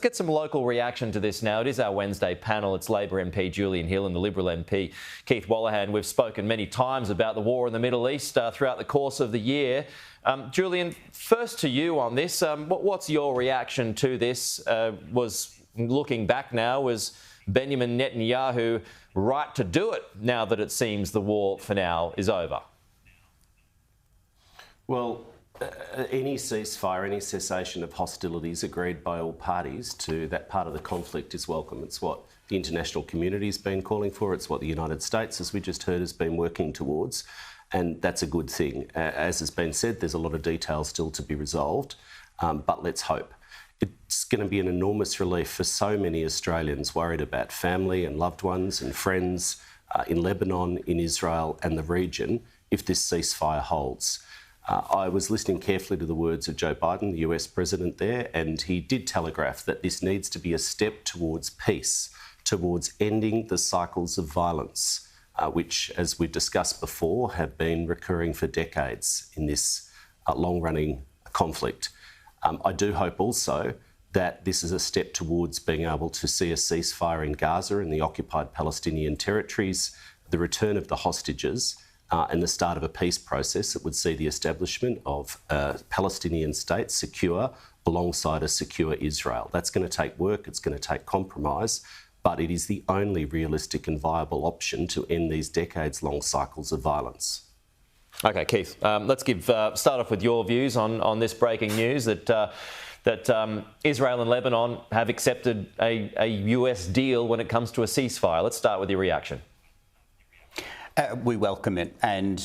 Get some local reaction to this now. It is our Wednesday panel. It's Labor MP Julian Hill and the Liberal MP Keith Wallahan. We've spoken many times about the war in the Middle East throughout the course of the year. Julian, first to you on this. What's your reaction to this? Looking back now, was Benjamin Netanyahu right to do it now that it seems the war for now is over? Well, any ceasefire, any cessation of hostilities agreed by all parties to that part of the conflict is welcome. It's what the international community has been calling for. It's what the United States, as we just heard, has been working towards. And that's a good thing. As has been said, there's a lot of detail still to be resolved, but let's hope. It's going to be an enormous relief for so many Australians worried about family and loved ones and friends in Lebanon, in Israel and the region if this ceasefire holds. I was listening carefully to the words of Joe Biden, the US president there, and he did telegraph that this needs to be a step towards peace, towards ending the cycles of violence, which, as we've discussed before, have been recurring for decades in this long-running conflict. I do hope also that this is a step towards being able to see a ceasefire in Gaza and the occupied Palestinian territories, the return of the hostages, and the start of a peace process that would see the establishment of a Palestinian state secure alongside a secure Israel. That's going to take work, it's going to take compromise, but it is the only realistic and viable option to end these decades-long cycles of violence. OK, Keith, let's start off with your views on this breaking news that Israel and Lebanon have accepted a US deal when it comes to a ceasefire. Let's start with your reaction. We welcome it,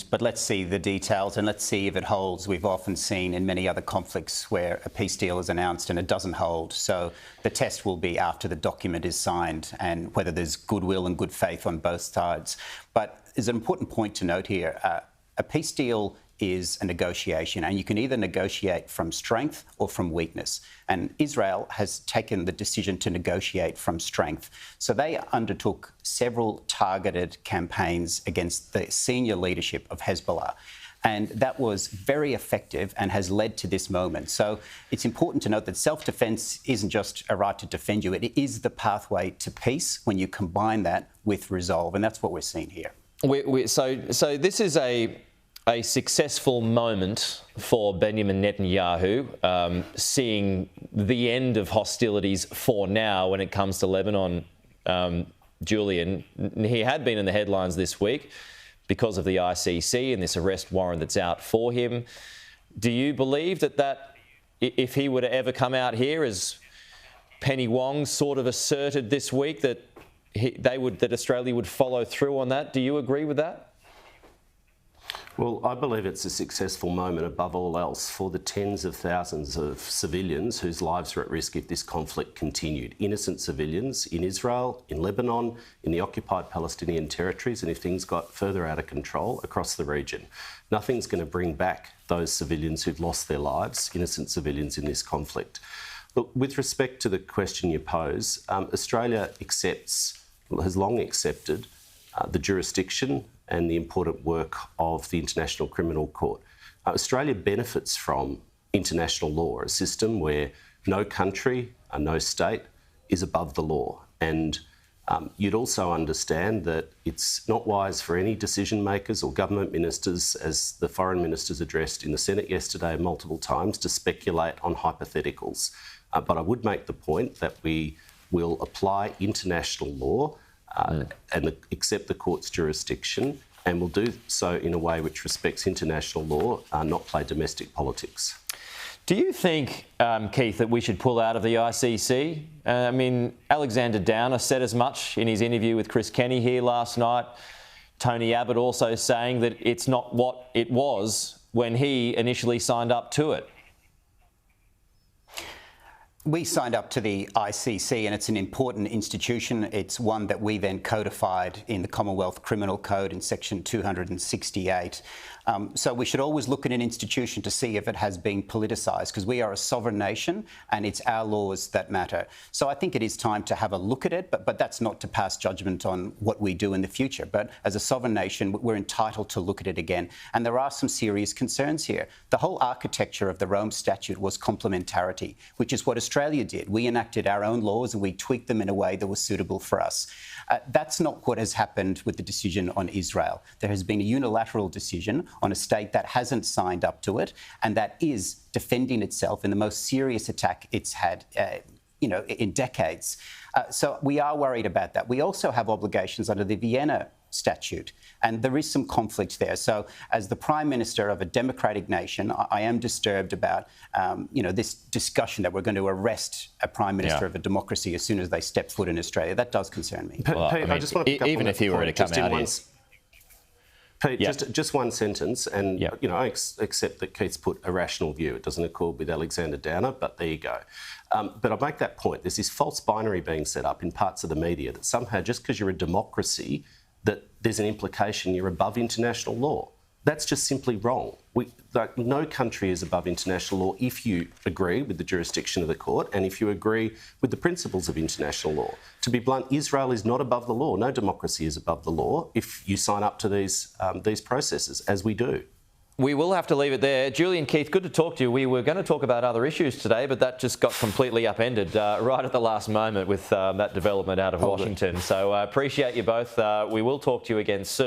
but let's see the details and let's see if it holds. We've often seen in many other conflicts where a peace deal is announced and it doesn't hold. So the test will be after the document is signed and whether there's goodwill and good faith on both sides. But there's an important point to note here. A peace deal is a negotiation, and you can either negotiate from strength or from weakness. And Israel has taken the decision to negotiate from strength. So they undertook several targeted campaigns against the senior leadership of Hezbollah. And that was very effective and has led to this moment. So it's important to note that self-defence isn't just a right to defend you. It is the pathway to peace when you combine that with resolve. And that's what we're seeing here. So this is a successful moment for Benjamin Netanyahu, seeing the end of hostilities for now when it comes to Lebanon. Julian, he had been in the headlines this week because of the ICC and this arrest warrant that's out for him. Do you believe that if he were to ever come out here, as Penny Wong sort of asserted this week, that Australia would follow through on that? Do you agree with that? Well, I believe it's a successful moment above all else for the tens of thousands of civilians whose lives are at risk if this conflict continued. Innocent civilians in Israel, in Lebanon, in the occupied Palestinian territories, and if things got further out of control across the region. Nothing's going to bring back those civilians who've lost their lives, innocent civilians in this conflict. Look, with respect to the question you pose, Australia has long accepted the jurisdiction and the important work of the International Criminal Court. Australia benefits from international law, a system where no country, no state is above the law. And you'd also understand that it's not wise for any decision makers or government ministers, as the foreign ministers addressed in the Senate yesterday multiple times, to speculate on hypotheticals. But I would make the point that we will apply international law and accept the court's jurisdiction, and will do so in a way which respects international law, not play domestic politics. Do you think, Keith, that we should pull out of the ICC? I mean, Alexander Downer said as much in his interview with Chris Kenny here last night. Tony Abbott also saying that it's not what it was when he initially signed up to it. We signed up to the ICC, and it's an important institution. It's one that we then codified in the Commonwealth Criminal Code in section 268. So we should always look at an institution to see if it has been politicised, because we are a sovereign nation and it's our laws that matter. So I think it is time to have a look at it, but that's not to pass judgment on what we do in the future. But as a sovereign nation, we're entitled to look at it again. And there are some serious concerns here. The whole architecture of the Rome Statute was complementarity, which is what Australia Australia did. We enacted our own laws and we tweaked them in a way that was suitable for us. That's not what has happened with the decision on Israel. There has been a unilateral decision on a state that hasn't signed up to it and that is defending itself in the most serious attack it's had in decades. So we are worried about that. We also have obligations under the Vienna Statute, and there is some conflict there. So as the Prime Minister of a democratic nation, I am disturbed about this discussion that we're going to arrest a Prime Minister of a democracy as soon as they step foot in Australia. That does concern me. Well, Pete, I just want to pick up even on if he were to come out here. Pete, just one sentence, and I accept that Keith's put a rational view. It doesn't accord with Alexander Downer, but there you go. But I'll make that point. There's this false binary being set up in parts of the media that somehow just because you're a democracy, that there's an implication you're above international law. That's just simply wrong. No country is above international law if you agree with the jurisdiction of the court and if you agree with the principles of international law. To be blunt, Israel is not above the law. No democracy is above the law if you sign up to these processes, as we do. We will have to leave it there. Julian, Keith, good to talk to you. We were going to talk about other issues today, but that just got completely upended right at the last moment with that development out of Washington. So I appreciate you both. We will talk to you again soon.